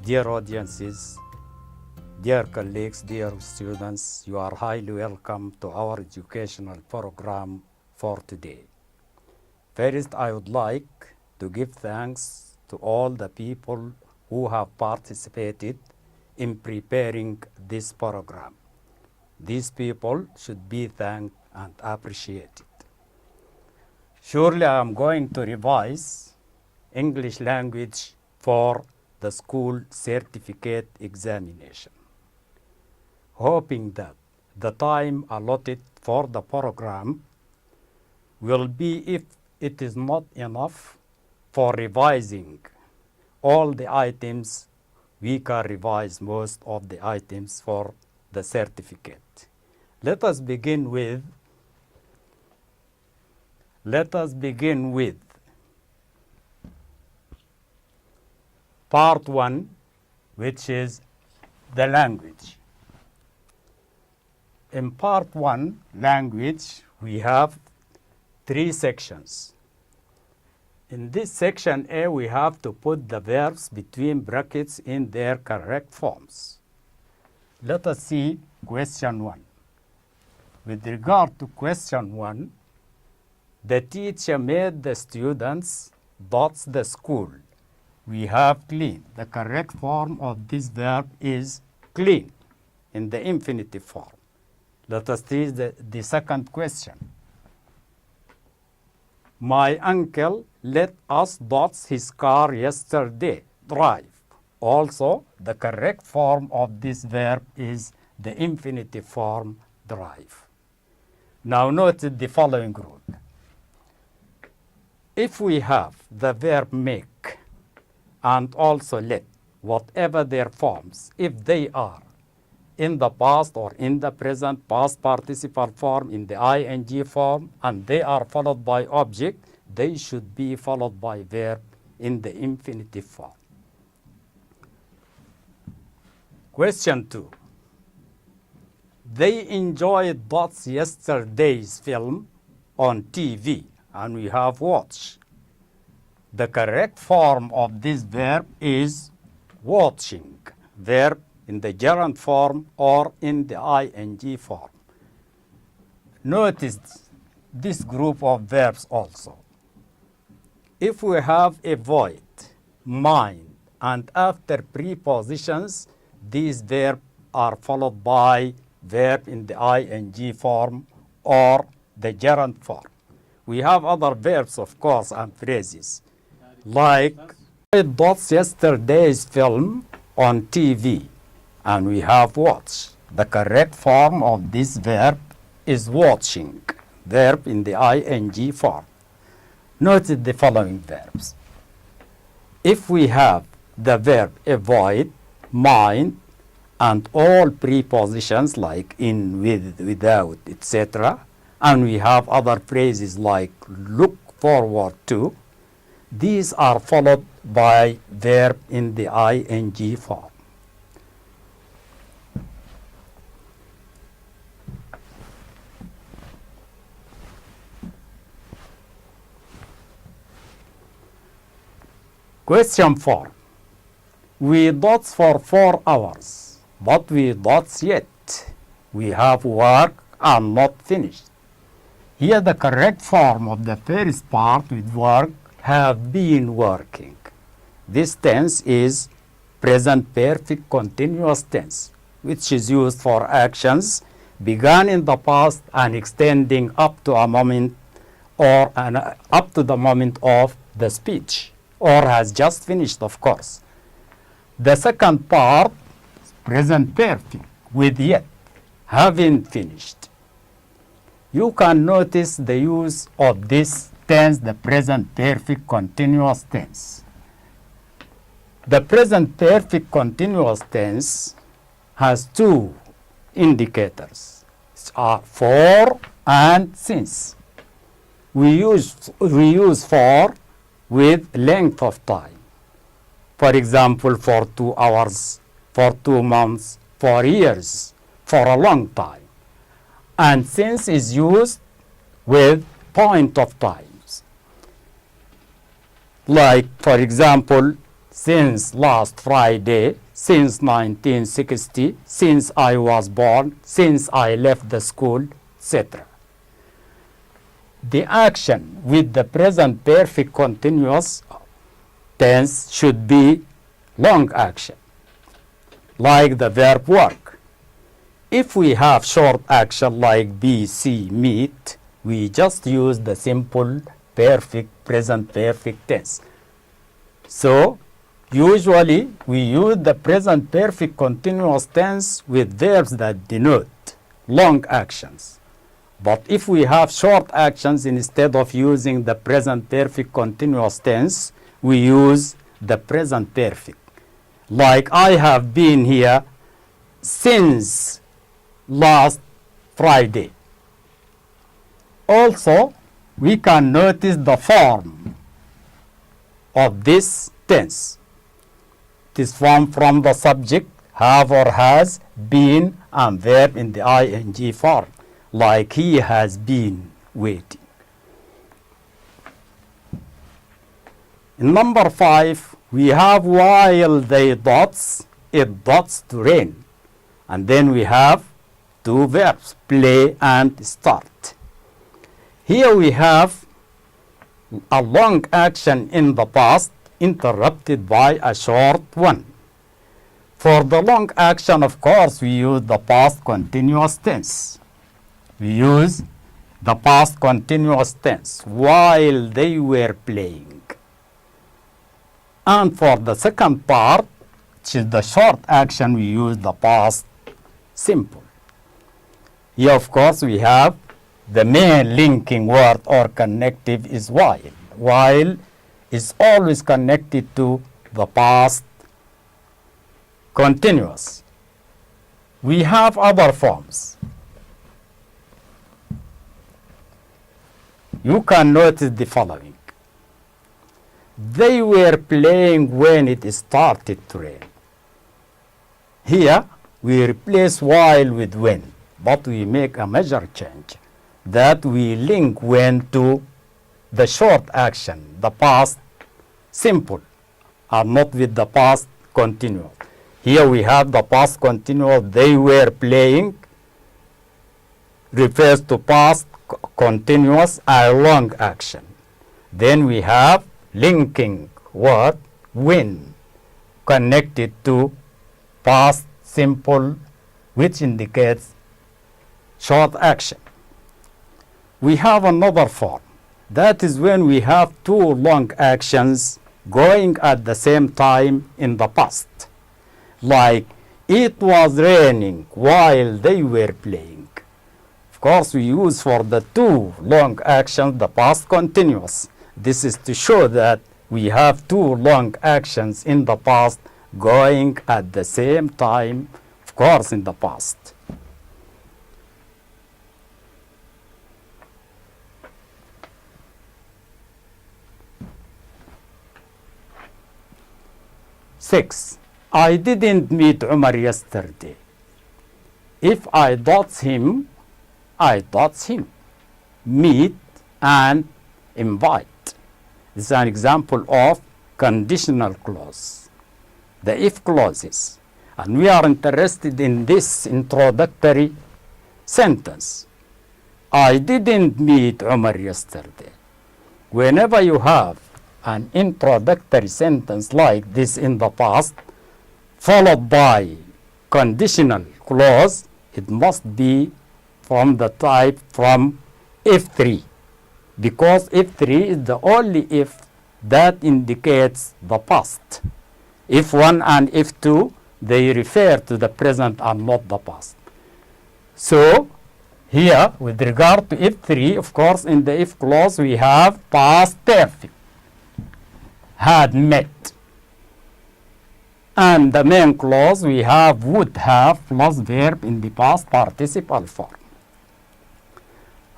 Dear audiences, dear colleagues, dear students, you are highly welcome to our educational program for today. First, I would like to give thanks to all the people who have participated in preparing this program. These people should be thanked and appreciated. Surely I am going to revise English language for the school certificate examination, hoping that the time allotted for the program will be, if it is not enough for revising all the items, we can revise most of the items for the certificate. Let us begin with part 1, which is the language. In part 1, language, we have 3 sections. In this section A, we have to put the verbs between brackets in their correct forms. Let us see question 1. With regard to question 1, the teacher made the students dots the school. We have clean. The correct form of this verb is clean in the infinitive form. Let us see the second question. My uncle let us dots his car yesterday. Drive. Also, the correct form of this verb is the infinitive form, drive. Now notice the following rule. If we have the verb make and also let, whatever their forms, if they are in the past or in the present past participle form, in the ing form, and they are followed by object, they should be followed by verb in the infinitive form. Question 2. They enjoyed dots yesterday's film on TV, and we have watched. The correct form of this verb is watching, verb in the gerund form or in the ing form. Notice this group of verbs also. If we have avoid, mind, and after prepositions, these verbs are followed by verb in the ing form or the gerund form. We have other verbs, of course, and phrases, like dots yesterday's film on TV, and we have watch. The correct form of this verb is watching, verb in the ing form. Notice the following verbs. If we have the verb avoid, mind, and all prepositions like in, with, without, etc., and we have other phrases like look forward to, these are followed by verb in the ing form. Question 4. We dots for 4 hours, but we dots yet. We have work and not finished. Here the correct form of the first part with work, have been working. This tense is present perfect continuous tense, which is used for actions began in the past and extending up to a moment or up to the moment of the speech, or has just finished, of course. The second part, present perfect with yet, having finished. You can notice the use of this tense, the present perfect continuous tense. The present perfect continuous tense has 2 indicators, for and since. We use for with length of time. For example, for 2 hours, for 2 months, for years, for a long time. And since is used with point of times. Like, for example, since last Friday, since 1960, since I was born, since I left the school, etc. The action with the present perfect continuous tense should be long action, like the verb work. If we have short action like be, see, meet, we just use the simple perfect present perfect tense. So usually we use the present perfect continuous tense with verbs that denote long actions. But if we have short actions, instead of using the present perfect continuous tense, we use the present perfect. Like I have been here since last Friday. Also, we can notice the form of this tense. It is formed from the subject, have or has, been, and verb in the ing form, like he has been waiting. In number 5, we have while they dots, it dots to rain. And then we have two verbs, play and start. Here we have a long action in the past interrupted by a short one. For the long action, of course, we use the past continuous tense. We use the past continuous tense, while they were playing. And for the second part, which is the short action, we use the past simple. Here, of course, we have the main linking word or connective is while. While is always connected to the past continuous. We have other forms. You can notice the following. They were playing when it started to rain. Here, we replace while with when, but we make a major change, that we link when to the short action, the past simple, and not with the past continuous. Here we have the past continuous, they were playing, refers to past continuous and long action. Then we have linking word when connected to past simple, which indicates short action. We have another form. That is when we have two long actions going at the same time in the past. Like, it was raining while they were playing. Of course, we use for the two long actions the past continuous. This is to show that we have two long actions in the past going at the same time, of course, in the past. Six, I didn't meet Umar yesterday. If I dots him, I dots him. Meet and invite. This is an example of conditional clause, the if clauses. And we are interested in this introductory sentence. I didn't meet Umar yesterday. Whenever you have an introductory sentence like this in the past, followed by conditional clause, it must be from the type from if3, because if3 is the only if that indicates the past. If1 and if2, they refer to the present and not the past. So here, with regard to if3, of course, in the if clause, we have past perfect, had met. And the main clause, we have would have plus verb in the past participle form.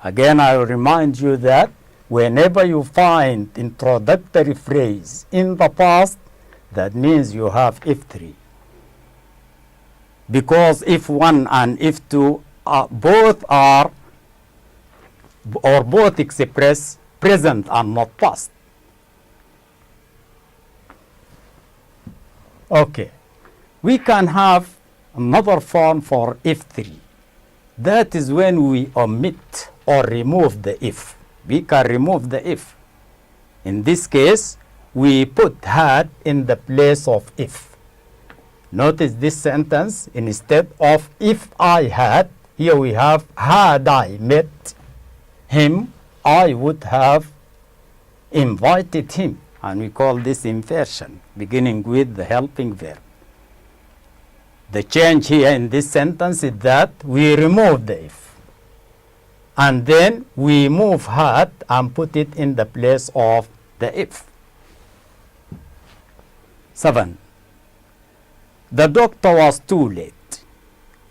Again, I will remind you that whenever you find introductory phrase in the past, that means you have if3. Because if1 and if2 both are, or both express present and not past. Okay. We can have another form for if 3. That is when we omit or remove the if. We can remove the if. In this case, we put had in the place of if. Notice this sentence, instead of if I had, here we have had I met him, I would have invited him. And we call this inversion, beginning with the helping verb. The change here in this sentence is that we remove the if. And then we move had and put it in the place of the if. 7. The doctor was too late.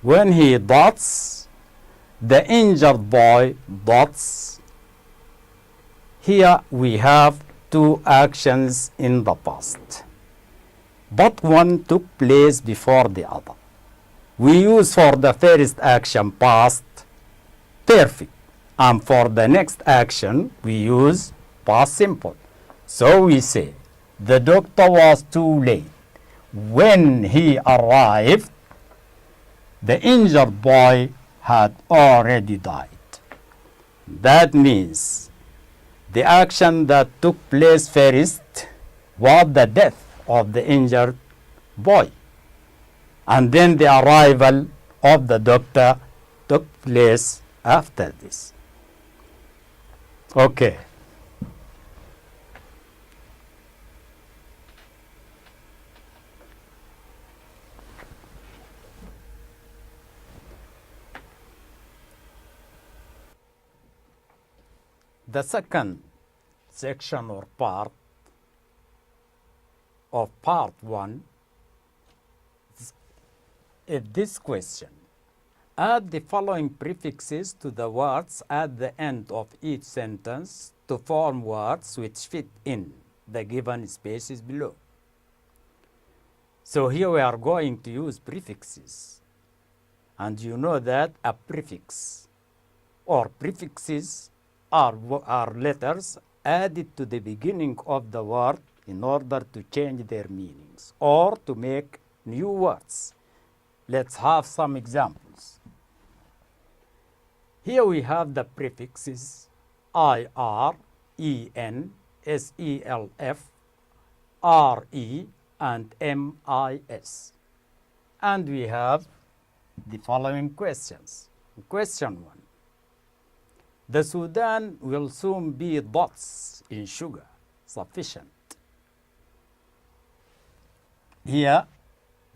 When he dots, the injured boy dots. Here we have two actions in the past, but one took place before the other. We use for the first action past perfect, and for the next action we use past simple. So we say, the doctor was too late. When he arrived, the injured boy had already died. That means the action that took place first was the death of the injured boy, and then the arrival of the doctor took place after this. Okay. The second section or part of part 1 is this question. Add the following prefixes to the words at the end of each sentence to form words which fit in the given spaces below. So here we are going to use prefixes. And you know that a prefix or prefixes are letters added to the beginning of the word in order to change their meanings or to make new words. Let's have some examples. Here we have the prefixes IR, EN, SELF, RE, and MIS. And we have the following questions. Question 1. The Sudan will soon be dots in sugar sufficient. Here,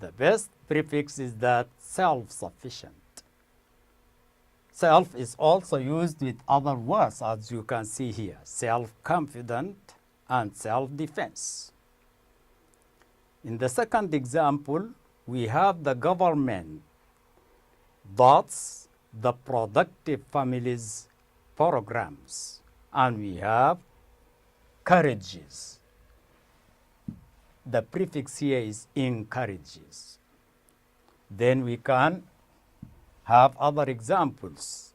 the best prefix is that self-sufficient. Self is also used with other words, as you can see here, self-confident and self-defense. In the second example, we have the government dots the productive families programs, and we have courages. The prefix here is encourages. Then we can have other examples.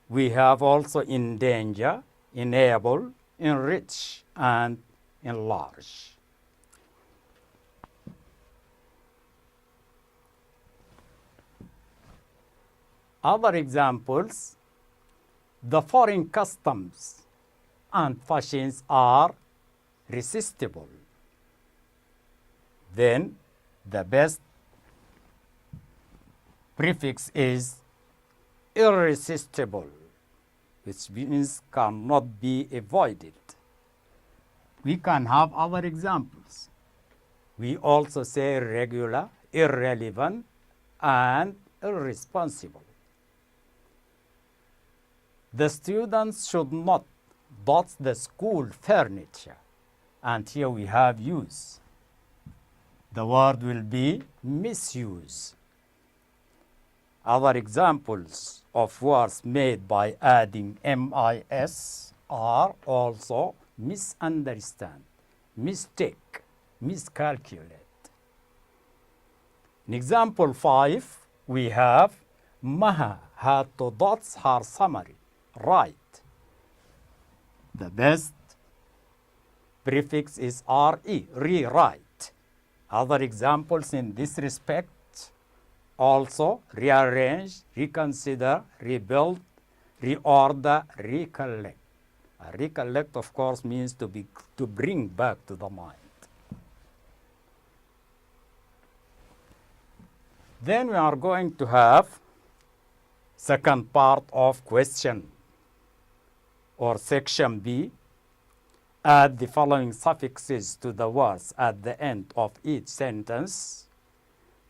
We have also endanger, enable, enrich, and enlarge. Other examples, the foreign customs and fashions are resistible. Then the best prefix is irresistible, which means cannot be avoided. We can have other examples. We also say regular, irrelevant, and irresponsible. The students should not dot the school furniture. And here we have use. The word will be misuse. Other examples of words made by adding MIS are also misunderstand, mistake, miscalculate. In example 5, we have Maha had to dot her summary. Right. The best prefix is RE, rewrite. Other examples in this respect also: rearrange, reconsider, rebuild, reorder, recollect. Recollect, of course, means to bring back to the mind. Then we are going to have second part of question or section B. Add the following suffixes to the words at the end of each sentence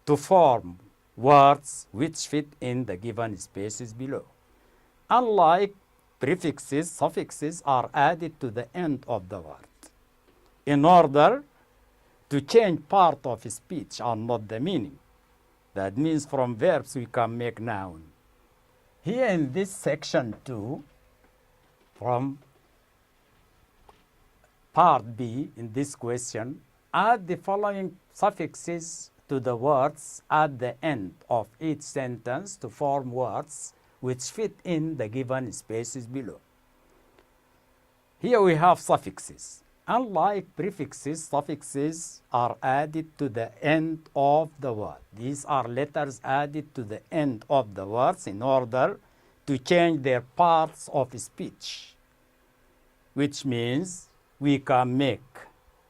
to form words which fit in the given spaces below. Unlike prefixes, suffixes are added to the end of the word in order to change part of speech and not the meaning. That means from verbs we can make noun. Here in this section 2, from part B in this question, add the following suffixes to the words at the end of each sentence to form words which fit in the given spaces below. Here we have suffixes. Unlike prefixes, suffixes are added to the end of the word. These are letters added to the end of the words in order to change their parts of speech, which means we can make,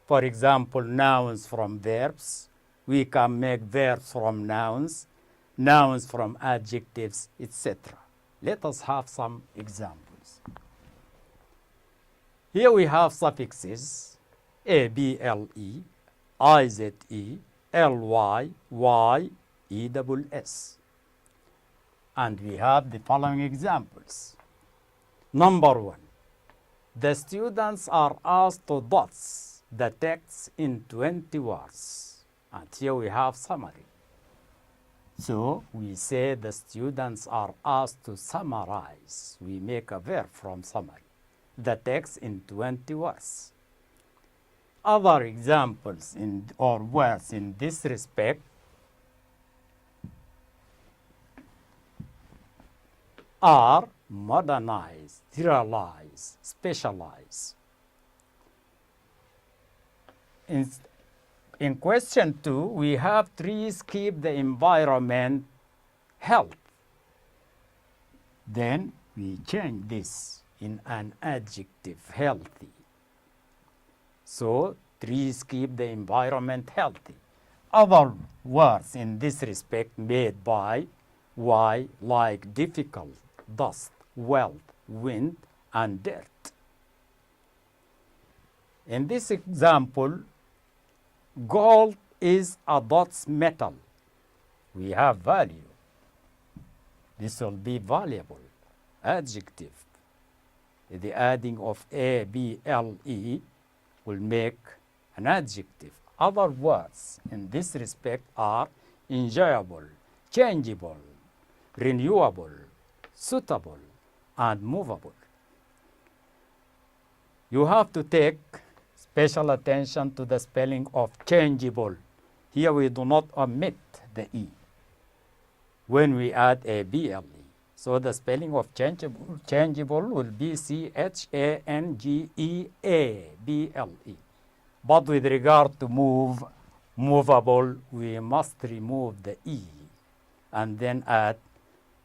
for example, nouns from verbs. We can make verbs from nouns, nouns from adjectives, etc. Let us have some examples. Here we have suffixes able, ize, ly, y, ess. And we have the following examples. Number 1. The students are asked to dot the text in 20 words. And here we have summary. So we say the students are asked to summarize. We make a verb from summary. The text in 20 words. Other examples or words in this respect are modernize, serialize, specialize. In question 2, we have trees keep the environment healthy. Then we change this in an adjective, healthy. So, trees keep the environment healthy. Other words in this respect made by Y, like difficult, dust, wealth, wind, and dirt. In this example, gold is a dot's metal. We have value. This will be valuable. Adjective. The adding of able will make an adjective. Other words in this respect are enjoyable, changeable, renewable, suitable, and movable. You have to take special attention to the spelling of changeable. Here we do not omit the E when we add able. So the spelling of changeable will be changeable. But with regard to movable, we must remove the E and then add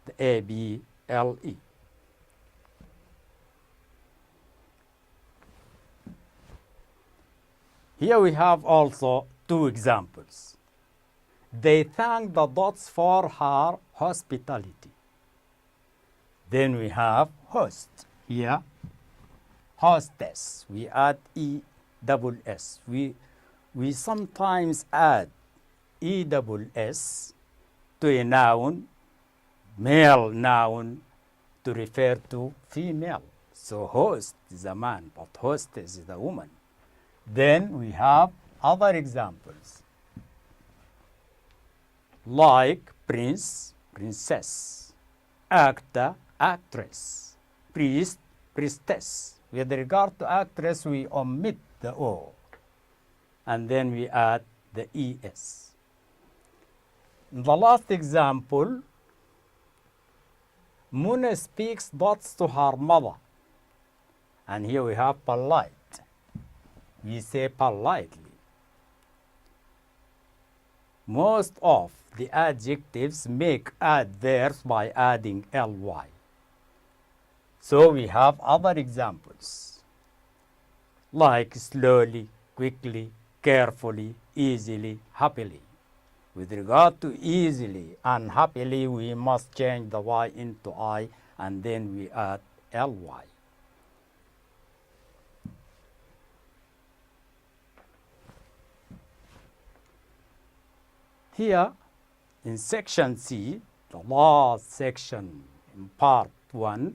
the able. Here we have also two examples. They thank the dots for her hospitality. Then we have host. Here, hostess. We add E-double-S. We sometimes add E-double-S to a noun, male noun, to refer to female. So host is a man, but hostess is a woman. Then we have other examples like prince, princess, actor, actress, priest, priestess. With regard to actress, we omit the O and then we add the ES. In the last example, Muna speaks dots to her mother. And here we have polite. We say politely. Most of the adjectives make adverbs by adding ly. So we have other examples like slowly, quickly, carefully, easily, happily. With regard to easily and happily, we must change the y into I and then we add ly. Here in section C, the last section in part 1,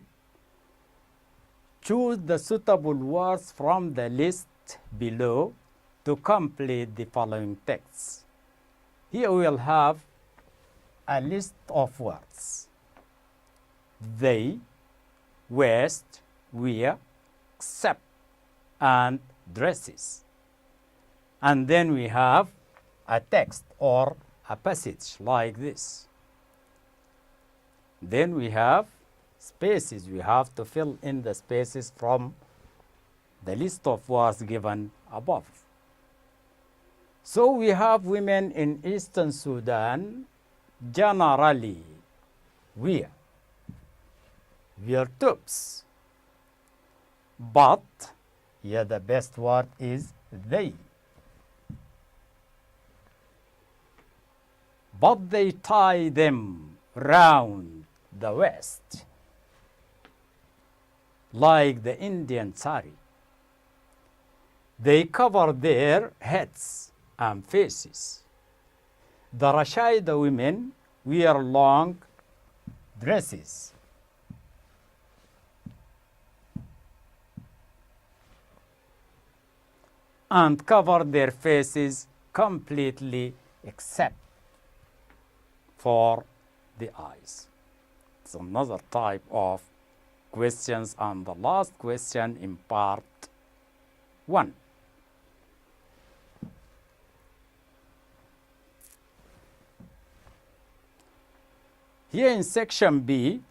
choose the suitable words from the list below to complete the following texts. Here we will have a list of words: they, waste, wear, accept, and dresses. And then we have a text or a passage like this. Then we have spaces. We have to fill in the spaces from the list of words given above. So we have women in Eastern Sudan generally wear tops. But here the best word is they. But they tie them round the waist like the Indian sari. They cover their heads and faces. The Rashaida women wear long dresses. And cover their faces completely except for the eyes. It's another type of questions and the last question in part 1. Here in section B,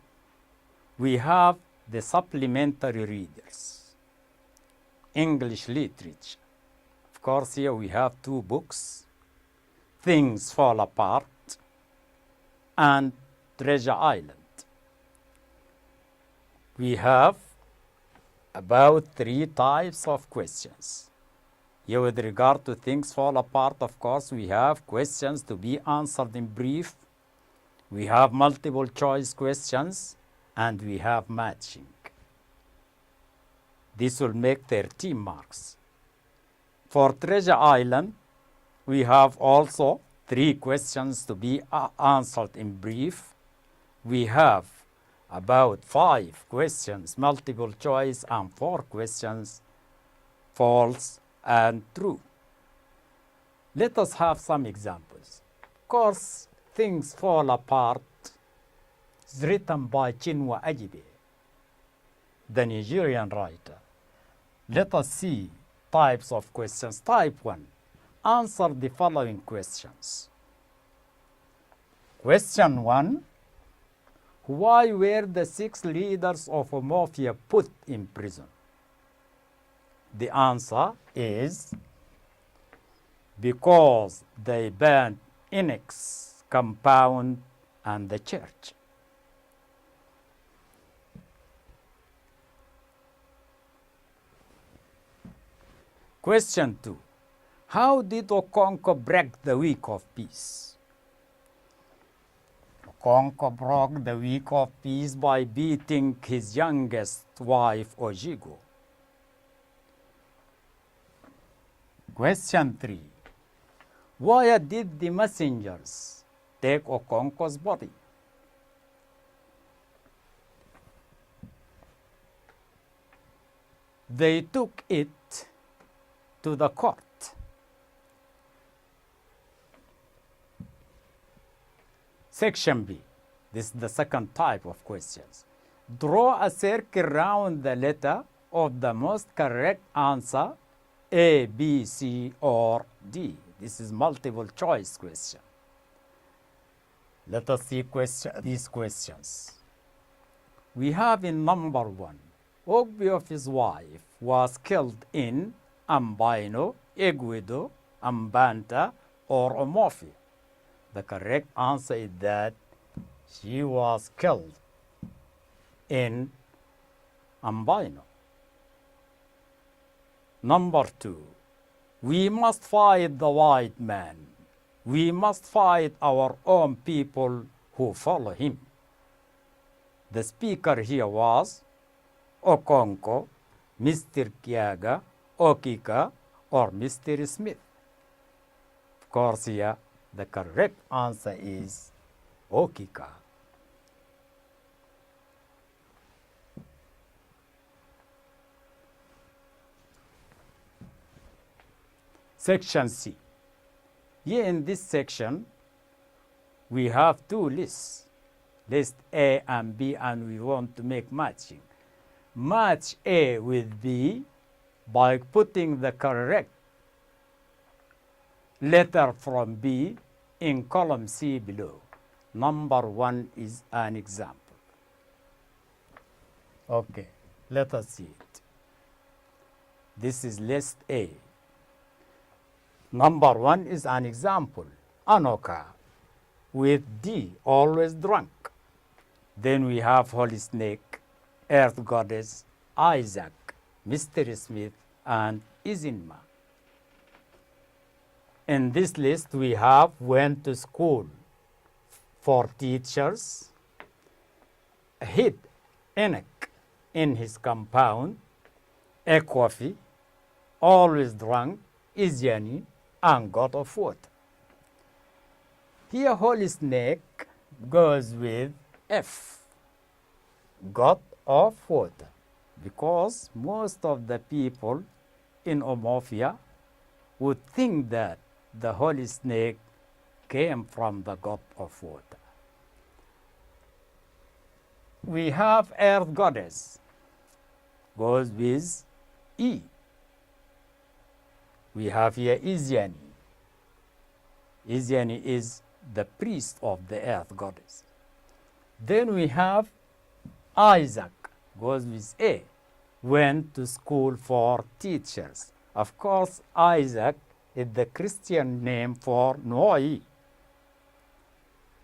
we have the supplementary readers, English literature. Of course, here we have 2 books, Things Fall Apart and Treasure Island. We have about 3 types of questions. Here with regard to Things Fall Apart, of course, we have questions to be answered in brief. We have multiple choice questions and we have matching. This will make 13 marks. For Treasure Island, we have also 3 questions to be answered in brief. We have about 5 questions, multiple choice, and 4 questions, false and true. Let us have some examples. Of course, Things Fall Apart is written by Chinua Achebe, the Nigerian writer. Let us see types of questions. Type 1. Answer the following questions. Question 1. Why were the 6 leaders of a mafia put in prison? The answer is because they burned Inex compound and the church. Question 2. How did Okonkwo break the week of peace? Okonkwo broke the week of peace by beating his youngest wife, Ojigo. Question 3. Why did the messengers take Okonkwo's body? They took it to the court. Section B. This is the second type of questions. Draw a circle around the letter of the most correct answer, A, B, C, or D. This is multiple choice question. Let us see these questions. We have in number 1, Ogbiofi's wife was killed in Ambino, Egwedo, Ambanta, or Omofi. The correct answer is that she was killed in albino. Number 2. We must fight the white man. We must fight our own people who follow him. The speaker here was Okonko, Mr. Kiaga, Okika, or Mr. Smith. Of course, here the correct answer is Okika. Section C. Here in this section, we have two lists, list A and B, and we want to make matching. Match A with B by putting the correct letter from B in column C below. Number 1 is an example. Okay, let us see it. This is list A. Number 1 is an example. Anoka with D, always drunk. Then we have Holy Snake, Earth Goddess, Isaac, Mr. Smith, and Izinma. In this list, we have went to school for teachers, hid Enoch in his compound, a coffee, always drunk, Iziani, and God of water. Here, Holy Snake goes with F, God of water, because most of the people in Omofia would think that the Holy Snake came from the God of water. We have Earth Goddess, goes with E. We have here Iziani. Iziani is the priest of the Earth Goddess. Then we have Isaac, goes with A, went to school for teachers. Of course, Isaac is the Christian name for Noe.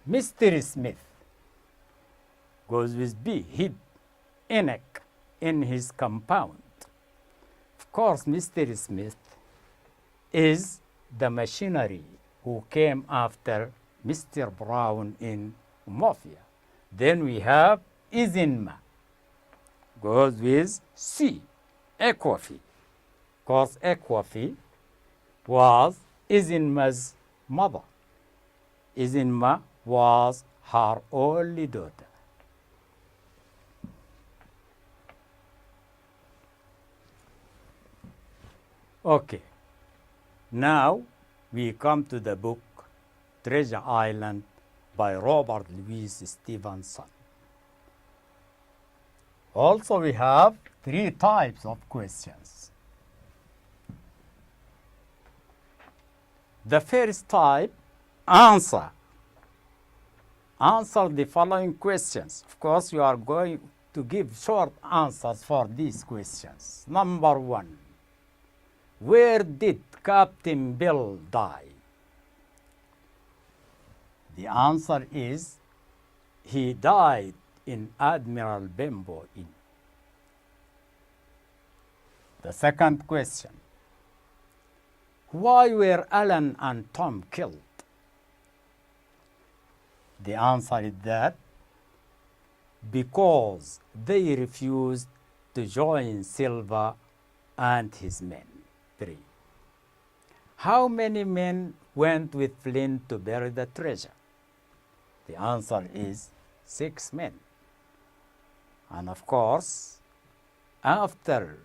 Mr. Smith goes with B, hid Enoch in his compound. Of course, Mr. Smith is the machinery who came after Mr. Brown in Mafia. Then we have Izinma, goes with C, Ekwafi. Of course, Ekwafi was Izinma's mother. Izinma was her only daughter. Okay. Now we come to the book Treasure Island by Robert Louis Stevenson. Also, we have 3 types of questions. The first type, answer. Answer the following questions. Of course, you are going to give short answers for these questions. Number 1. Where did Captain Bill die? The answer is he died in Admiral Benbow Inn. The second question. Why were Alan and Tom killed? The answer is that because they refused to join Silver and his men. 3. How many men went with Flint to bury the treasure? The answer is 6 men. And of course, after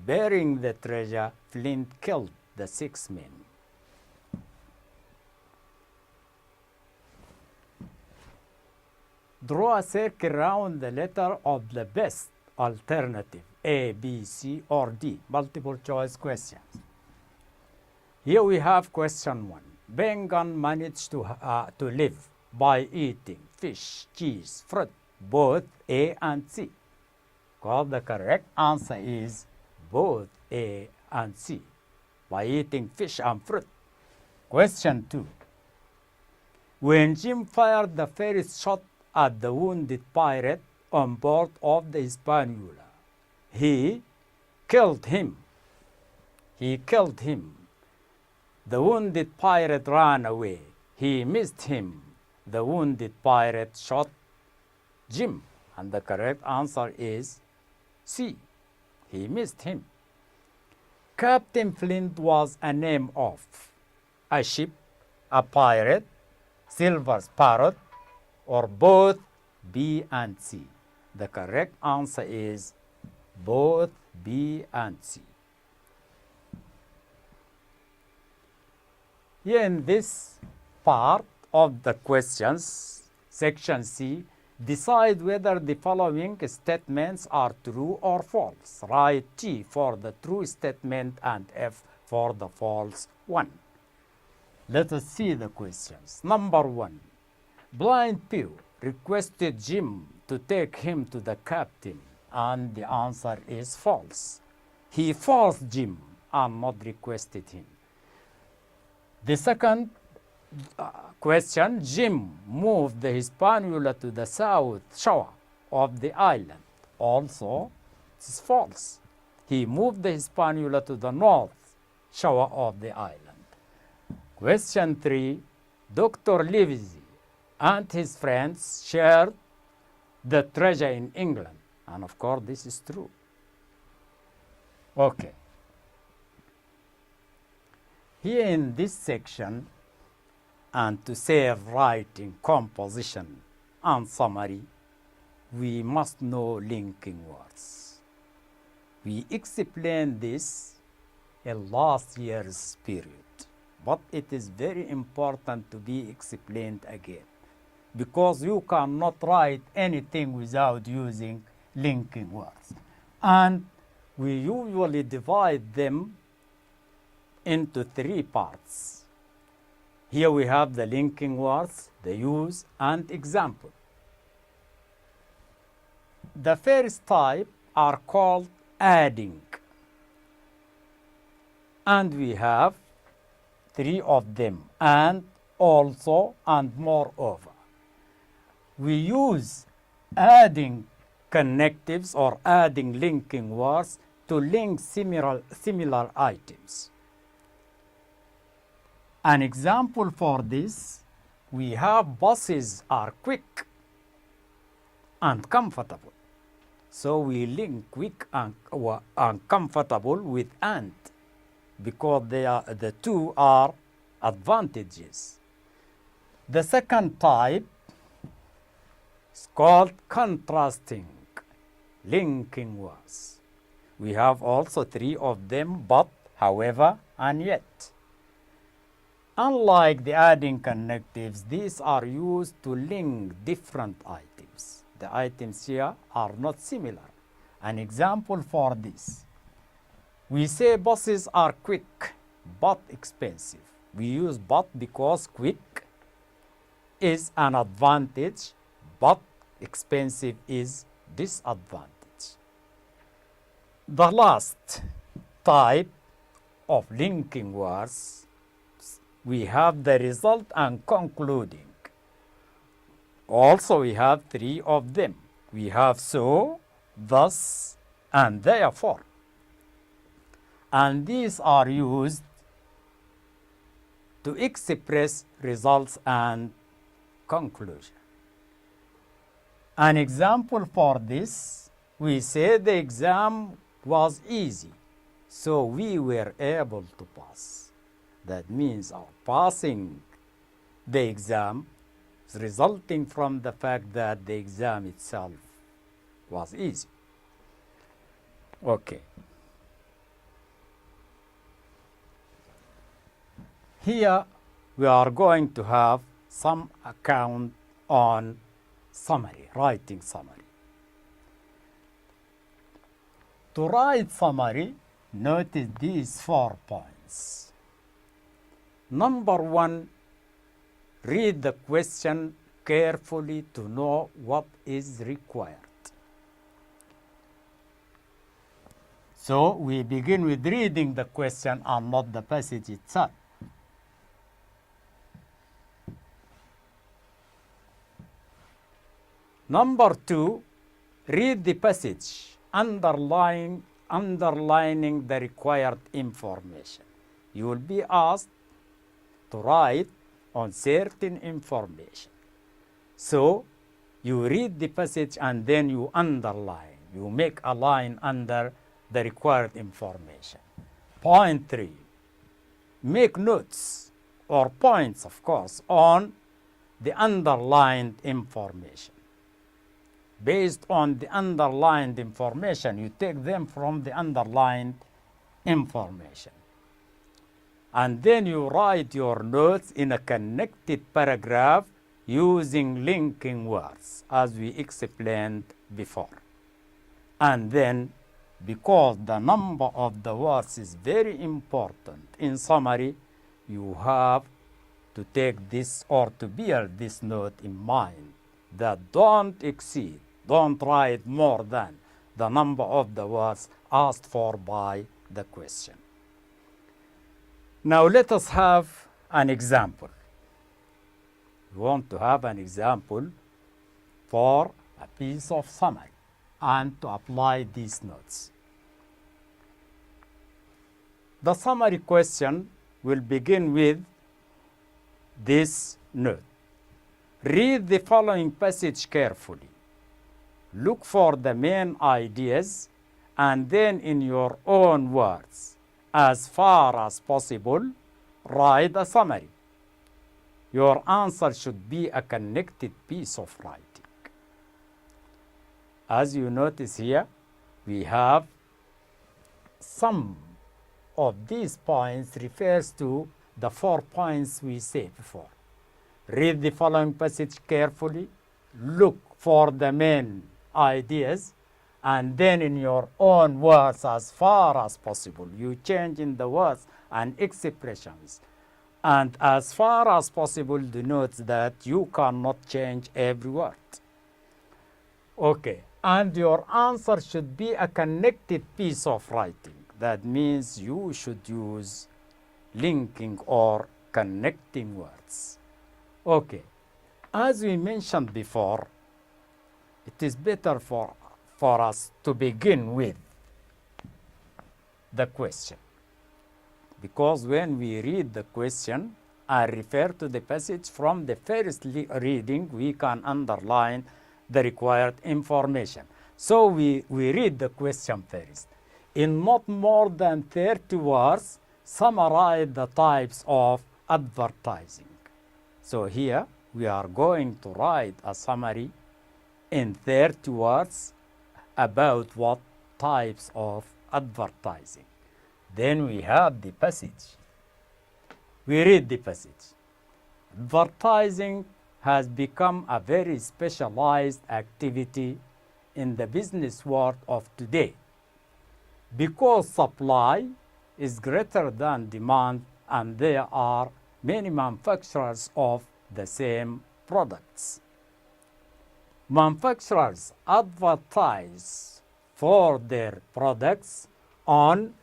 burying the treasure, Flint killed the 6 men. Draw a circle around the letter of the best alternative, A, B, C, or D, multiple choice questions. Here we have question 1. Bengan managed to live by eating fish, cheese, fruit, both A and C. Well, the correct answer is both A and C, by eating fish and fruit. Question 2. When Jim fired the first shot at the wounded pirate on board of the Hispaniola, he killed him. He killed him. The wounded pirate ran away. He missed him. The wounded pirate shot Jim. And the correct answer is C. He missed him. Captain Flint was a name of a ship, a pirate, silver parrot, or both B and C. The correct answer is both B and C. Here in this part of the questions, section C, decide whether the following statements are true or false. Write T for the true statement and F for the false one. Let us see the questions. Number 1. Blind Pew requested Jim to take him to the captain, and the answer is false. He forced Jim and not requested him. The second question, Jim moved the Hispaniola to the south shore of the island. Also, it is false. He moved the Hispaniola to the north shore of the island. Question 3, Dr. Livesey and his friends shared the treasure in England. And of course, this is true. Okay. Here in this section, and to save writing composition and summary, we must know linking words. We explained this in last year's period, but it is very important to be explained again, because you cannot write anything without using linking words. And we usually divide them into 3 parts. Here we have the linking words, the use, and example. The first type are called adding, and we have 3 of them, and, also, and moreover. We use adding connectives or adding linking words to link similar items. An example for this, we have buses are quick and comfortable. So we link quick and comfortable with and, because the two are advantages. The second type is called contrasting linking words. We have also 3 of them, but, however, and yet. Unlike the adding connectives, these are used to link different items. The items here are not similar. An example for this, we say buses are quick but expensive. We use but because quick is an advantage, but expensive is disadvantage. The last type of linking words, we have the result and concluding. Also, we have 3 of them. We have so, thus, and therefore. And these are used to express results and conclusion. An example for this, we say the exam was easy, so we were able to pass. That means our passing the exam is resulting from the fact that the exam itself was easy. Okay. Here we are going to have some account on summary, writing summary. To write summary, notice these 4 points. Number 1, read the question carefully to know what is required. So we begin with reading the question and not the passage itself. Number 2, read the passage, underlining the required information. You will be asked to write on certain information. So you read the passage and then you underline. You make a line under the required information. Point 3, make notes or points, of course, on the underlined information. Based on the underlined information, you take them from the underlined information. And then you write your notes in a connected paragraph using linking words, as we explained before. And then, because the number of the words is very important, in summary, you have to take this or to bear this note in mind, that don't write more than the number of the words asked for by the question. Now let us have an example. We want to have an example for a piece of summary and to apply these notes. The summary question will begin with this note. Read the following passage carefully. Look for the main ideas and then in your own words, as far as possible, write a summary. Your answer should be a connected piece of writing. As you notice here, we have some of these points refers to the 4 points we said before. Read the following passage carefully, look for the main ideas, and then in your own words as far as possible. You change in the words and expressions. And as far as possible denotes that you cannot change every word. Okay, and your answer should be a connected piece of writing. That means you should use linking or connecting words. Okay, as we mentioned before, it is better for us to begin with the question. Because when we read the question and refer to the passage from the first reading, we can underline the required information. So we read the question first. In not more than 30 words, summarize the types of advertising. So here we are going to write a summary in 30 words about what types of advertising. Then we have the passage. We read the passage. Advertising has become a very specialized activity in the business world of today because supply is greater than demand and there are many manufacturers of the same products. Manufacturers advertise for their products on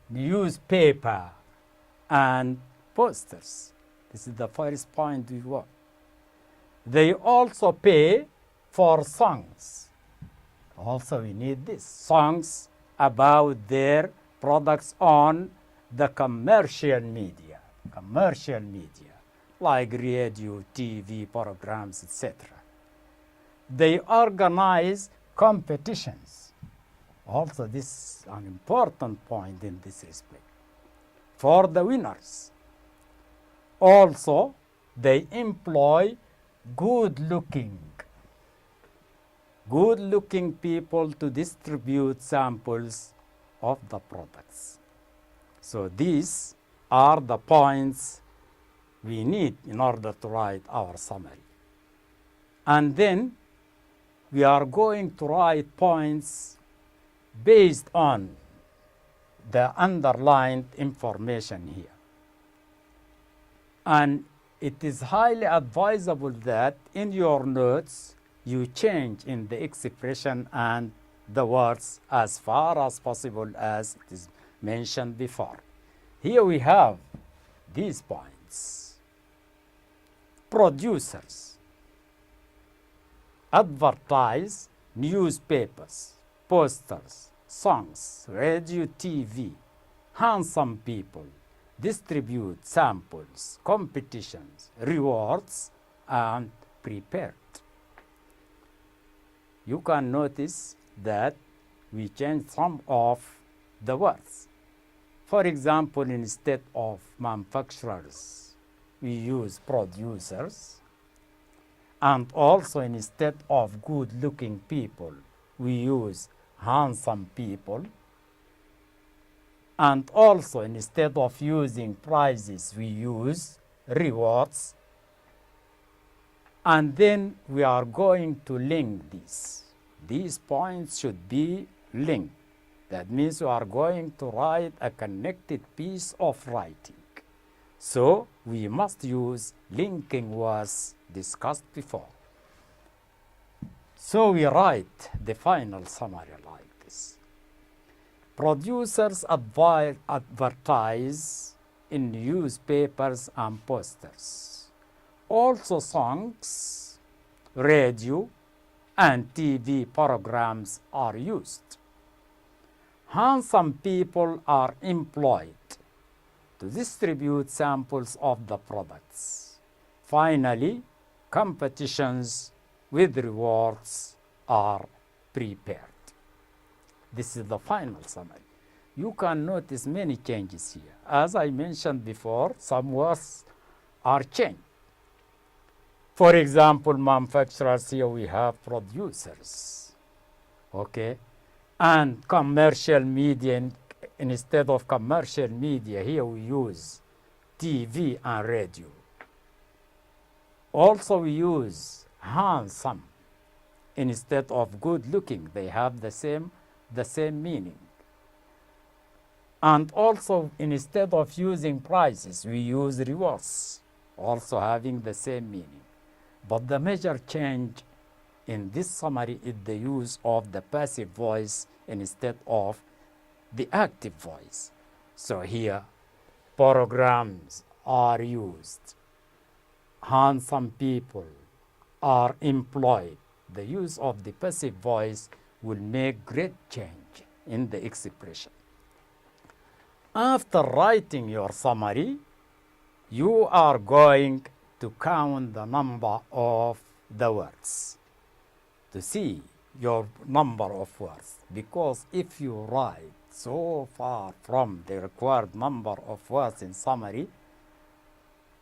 newspaper and posters. This is the first point we want. They also pay for songs. Also we need this, songs about their products on the commercial media, like radio, TV programs, etc. They organize competitions. Also, this is an important point in this respect. For the winners. Also, they employ good-looking people to distribute samples of the products. So these are the points we need in order to write our summary. And then we are going to write points based on the underlined information here. And it is highly advisable that in your notes you change in the expression and the words as far as possible as it is mentioned before. Here we have these points. Producers. advertise newspapers, posters, songs, radio, TV, handsome people, distribute samples, competitions, rewards, and prepared. You can notice that we change some of the words. For example, instead of manufacturers, we use producers. And also instead of good-looking people, we use handsome people. And also instead of using prizes, we use rewards. And then we are going to link this. These points should be linked. That means we are going to write a connected piece of writing. So we must use linking words discussed before. So we write the final summary like this. Producers advertise in newspapers and posters. Also songs, radio, and TV programs are used. Handsome people are employed to distribute samples of the products. Finally, competitions with rewards are prepared. This is the final summary. You can notice many changes here. As I mentioned before, some words are changed. For example, manufacturers, here we have producers. Okay? And commercial media, instead of commercial media, here we use TV and radio. Also we use handsome instead of good looking. They have the same meaning. And also instead of using prizes, we use rewards, also having the same meaning. But the major change in this summary is the use of the passive voice instead of the active voice. So here, programs are used. Handsome people are employed. The use of the passive voice will make great change in the expression. After writing your summary, you are going to count the number of the words to see your number of words, because if you write so far from the required number of words in summary,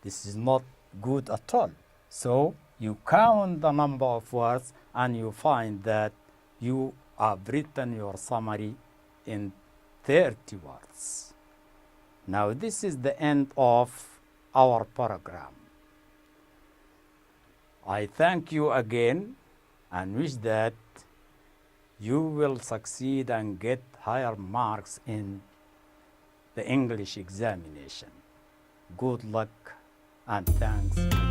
this is not good at all. So you count the number of words and you find that you have written your summary in 30 words. Now this is the end of our program. I thank you again and wish that you will succeed and get higher marks in the English examination. Good luck and thanks.